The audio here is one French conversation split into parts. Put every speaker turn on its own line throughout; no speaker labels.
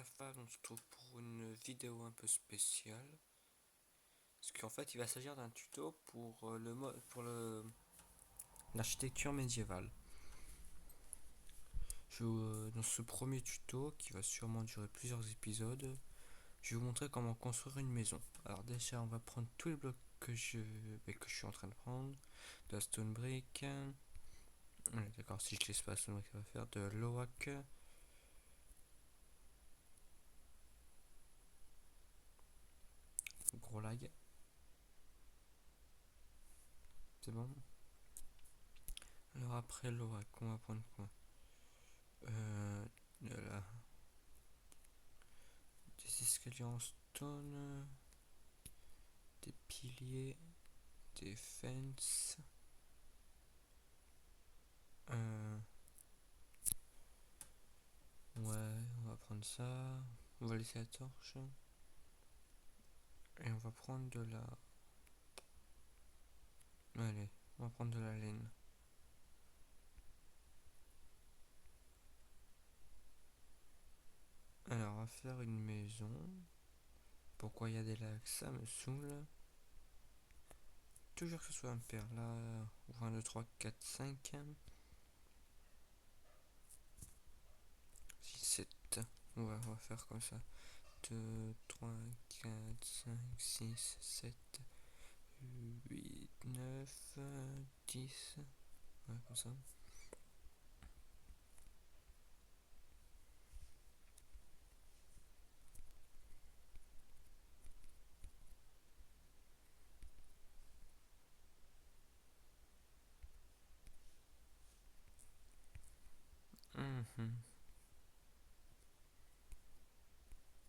Jaffa, on se retrouve pour une vidéo un peu spéciale. Parce qu'en fait, il va s'agir d'un tuto pour l'architecture médiévale. Dans ce premier tuto, qui va sûrement durer plusieurs épisodes, je vais vous montrer comment construire une maison. Alors déjà, on va prendre tous les blocs que je suis en train de prendre. De la stone brick. D'accord, si je laisse pas la stone brick, ça va faire de l'oak. Gros lag. C'est bon. Alors après l'oak, on va prendre quoi? Là, des escaliers en stone, des piliers, des fences. Ouais, on va prendre ça. On va laisser la torche. Et on va prendre de la... Allez, on va prendre de la laine. Alors, on va faire une maison. Pourquoi il y a des lags? Ça me saoule. Toujours que ce soit un pair là. 1, 2, 3, 4, 5. 6, 7. On va faire comme ça. 2, 3, 4, 5, 6, 7, 8, 9, 10. Ouais, comme ça.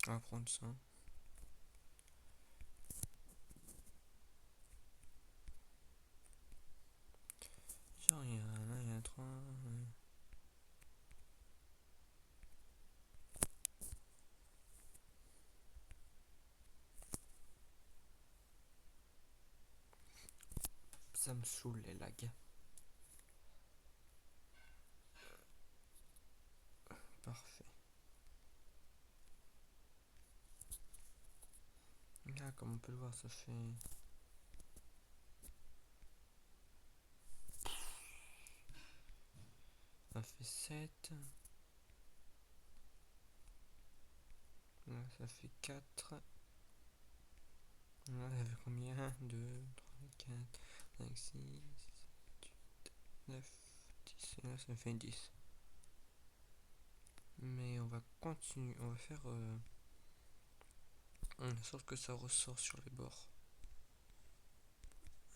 On va prendre ça. Genre, il y a un, il y a 3. Ça me saoule les lags. Parfait. Là, comme on peut le voir, ça fait... Ça fait 7. Là, ça fait 4. Là, ça fait combien? 1, 2, 3, 4, 5, 6, 7, 8, 9, 10. Et là, ça fait 10. Mais on va continuer. On va faire... en sorte que ça ressort sur les bords.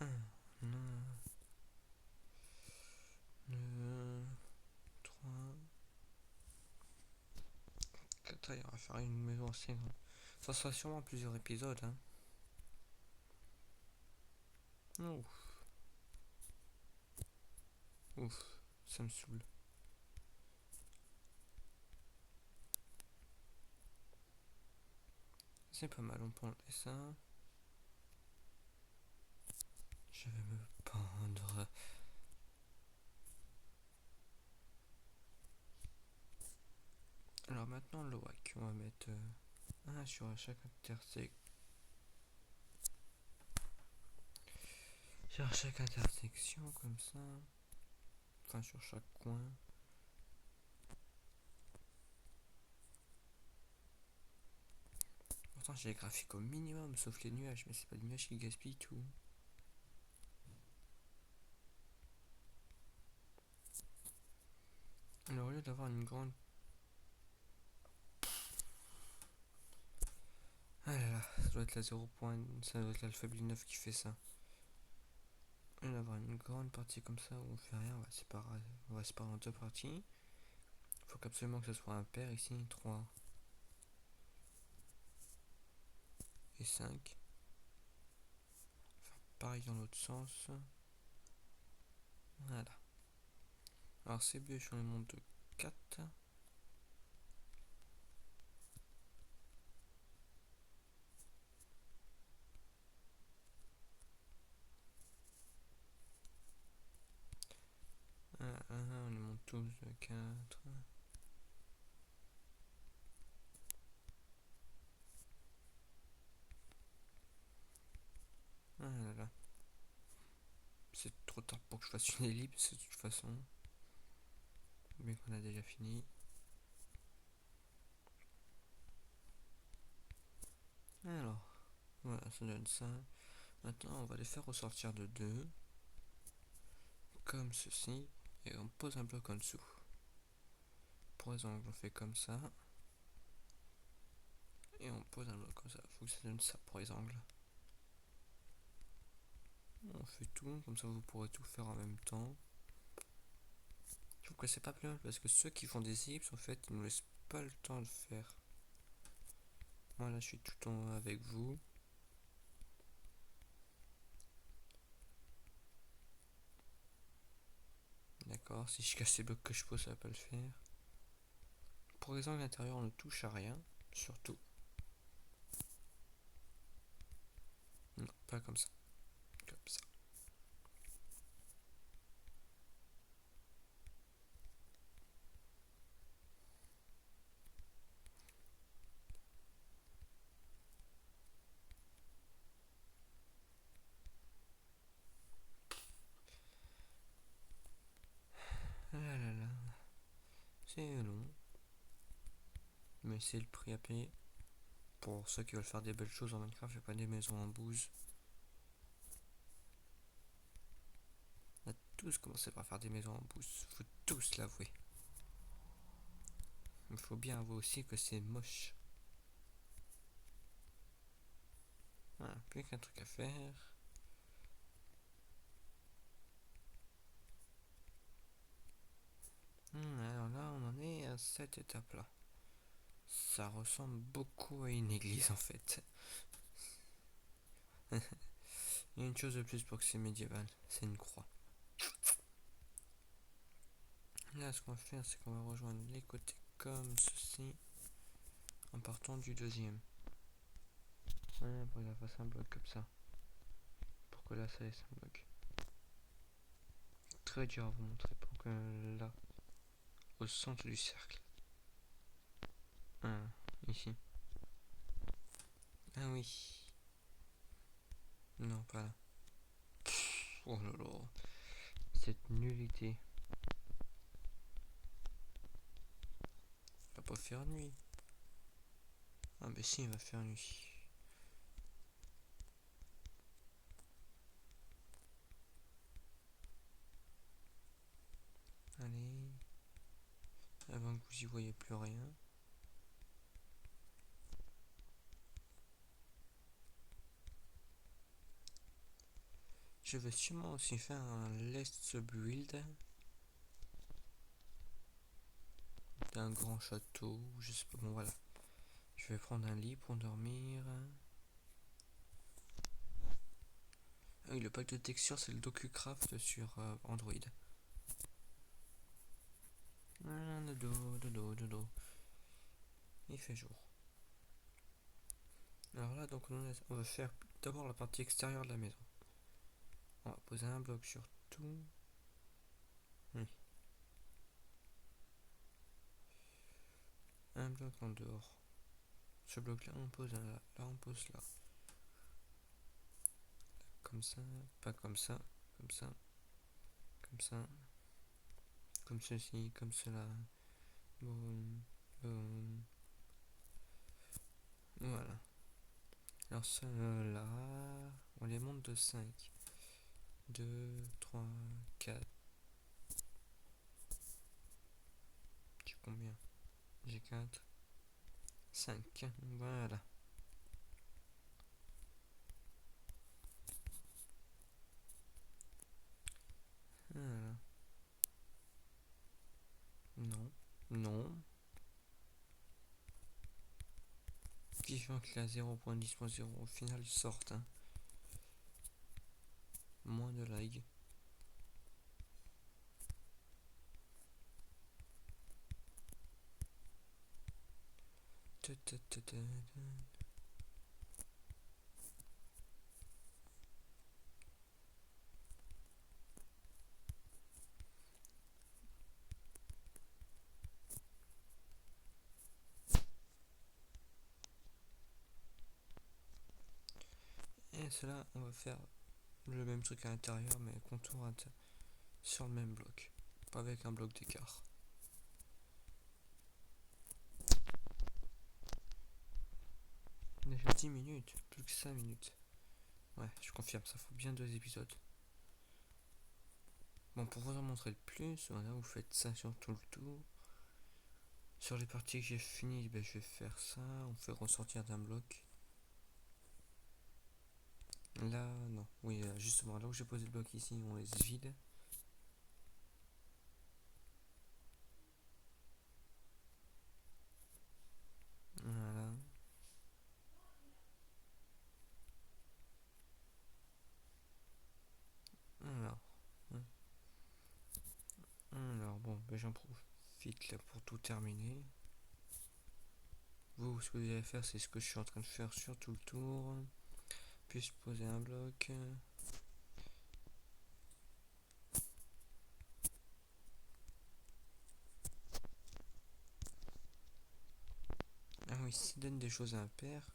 1, 2, 3, 4. On va faire une maison assez grande. Ça sera sûrement plusieurs épisodes. Hein. Ouf. Ouf. Ça me saoule. C'est pas mal, on peut enlever ça. Je vais me pendre. Alors maintenant le WAC, on va mettre un sur chaque intersection. Sur chaque intersection comme ça. Enfin sur chaque coin. Pourtant j'ai les graphiques au minimum sauf les nuages, mais c'est pas les nuages qui gaspillent tout. Alors au lieu d'avoir une grande... Ah là là, ça doit être la 0. Ça doit être l'alphabet 9 qui fait ça. Au lieu d'avoir une grande partie comme ça où on fait rien, on va séparer en deux parties. Faut qu'absolument que ce soit un pair ici, 3 et 5. Faire pareil dans l'autre sens. Voilà. Alors ces bûches on les monte de 4. On les monte tous de 4. trop tard pour que je fasse une ellipse de toute façon. Bien qu'on a déjà fini. Alors, voilà, ça donne ça. Maintenant, on va les faire ressortir de 2. Comme ceci. Et on pose un bloc en dessous. Pour les angles, on fait comme ça. Et on pose un bloc comme ça. Faut que ça donne ça pour les angles. On fait tout, comme ça vous pourrez tout faire en même temps. Je trouve que c'est pas plus mal parce que ceux qui font des ellipses, en fait, ils nous laissent pas le temps de faire. Moi là, je suis tout en haut avec vous. D'accord, si je casse les blocs que je pose, ça va pas le faire. Pour les angles intérieurs, on ne touche à rien, surtout. Non, pas comme ça. Comme ça. Ah là là là. C'est long. Mais c'est le prix à payer. Pour ceux qui veulent faire des belles choses en Minecraft et pas des maisons en bouse. On a tous commencé par faire des maisons en bouse. Faut tous l'avouer. Il faut bien avouer aussi que c'est moche. Voilà, plus qu'un truc à faire. Alors là, on en est à cette étape-là. Ça ressemble beaucoup à une église en fait. Il y a une chose de plus pour que c'est médiéval, c'est une croix. Là, ce qu'on va faire, c'est qu'on va rejoindre les côtés comme ceci, en partant du deuxième. Voilà, pour que ça fasse un bloc comme ça. Pour que là, ça laisse un bloc. Très dur à vous montrer pour que là, au centre du cercle. Ah, ici. Ah oui. Non, pas là. Oh là là. Cette nullité. Va pas faire nuit. Ah bah si, il va faire nuit. Allez. Avant que vous y voyez plus rien. Je vais sûrement aussi faire un let's build d'un grand château, je sais pas, bon voilà. Je vais prendre un lit pour dormir. Ah oui, le pack de textures, c'est le DocuCraft sur Android. Dodo. Il fait jour. Alors là, donc on va faire d'abord la partie extérieure de la maison. On va poser un bloc sur tout. Oui. Un bloc en dehors. Ce bloc là, on pose là, là on pose là. Comme ça, pas comme ça, comme ça, comme ça, comme ceci, comme cela. Boum, boum. Voilà. Alors ceux-là, on les monte de 5. 2, 3, 4. J'ai combien? J'ai 4. 5. Voilà. Voilà. Non. Non. Vivant que la 0.10.0 au final sorte. Hein. Moins de lag. Et cela, on va faire le même truc à l'intérieur, mais contour sur le même bloc, pas avec un bloc d'écart. On a fait 10 minutes, plus que 5 minutes. Ouais, je confirme, ça faut bien 2 épisodes. Bon, pour vous en montrer le plus, voilà, vous faites ça sur tout le tour. Sur les parties que j'ai finies, ben, je vais faire ça. On fait ressortir d'un bloc. Là, non. Oui, justement, là où j'ai posé le bloc ici, on laisse vide. Voilà. Alors, hein. Alors bon, ben, j'en profite là pour tout terminer. Vous, ce que vous allez faire, c'est ce que je suis en train de faire sur tout le tour. Puis je poser un bloc. Ah oui, s'il donne des choses impaires,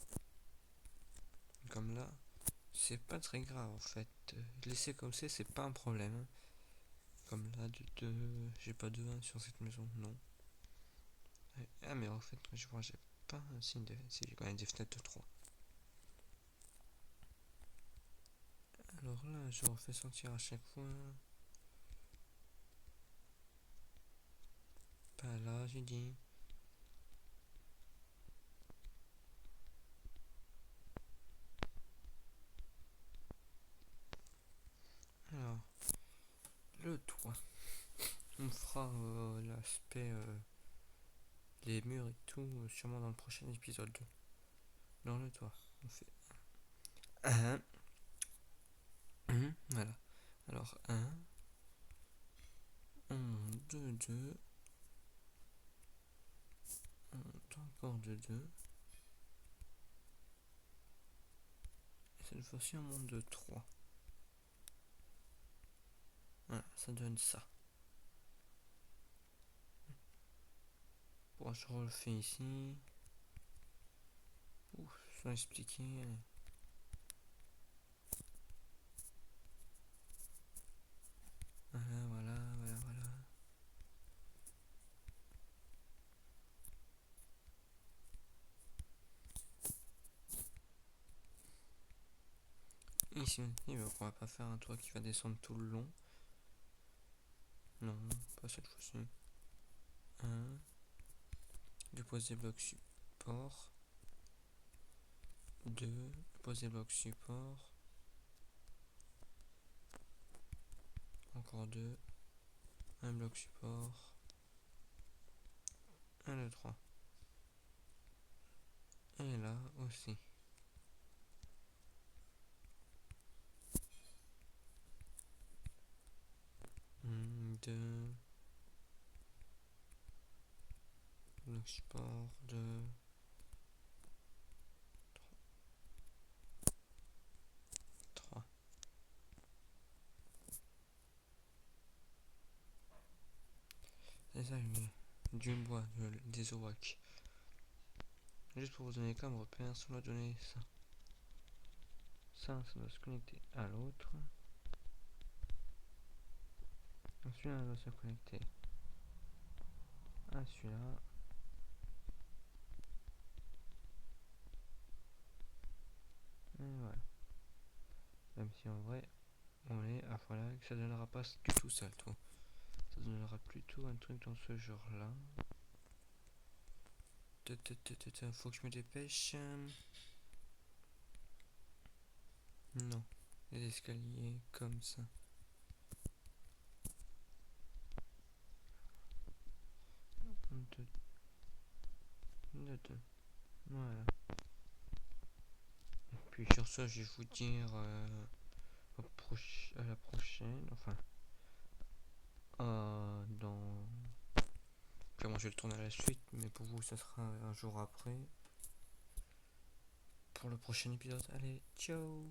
comme là, c'est pas très grave en fait. Laisser comme c'est pas un problème, hein. Comme là, j'ai pas de 1 sur cette maison, non. Ah, mais en fait, je vois, j'ai pas un signe de. Si, j'ai quand même des fenêtres de 3. Alors là, je refais sortir à chaque fois. Pas là, j'ai dit. Alors, le toit. On fera l'aspect, les murs et tout, sûrement dans le prochain épisode. Dans le toit, on fait un. Voilà. Alors, 1, 2, 2. On monte encore de 2. Et cette fois-ci, on monte de 3. Voilà, ça donne ça. Bon, je refais ici. Ouf, sans expliquer. Voilà, voilà, voilà, voilà. Ici, on va pas faire un toit qui va descendre tout le long. Non, pas cette fois-ci. 1. Déposer bloc support. 2. Déposer bloc support. Encore 2. Un bloc support. 1, 2, 3. Et là aussi. 2. Bloc support. 2. 3. C'est ça, du bois, des owacs. Juste pour vous donner comme repère, ça doit donner ça. Ça doit se connecter à l'autre. Celui-là doit se connecter à celui-là. Et voilà. Même si en vrai, on est à voilà, que ça donnera pas du tout ça, le tout. Ça donnera plutôt un truc dans ce genre-là. Faut que je me dépêche. Non, les escaliers comme ça. 2, 2, 2. Voilà. Et puis sur ça, je vais vous dire à la prochaine. Enfin, dans. Comment je vais le tourner à la suite, mais pour vous, ça sera un jour après. Pour le prochain épisode. Allez, ciao!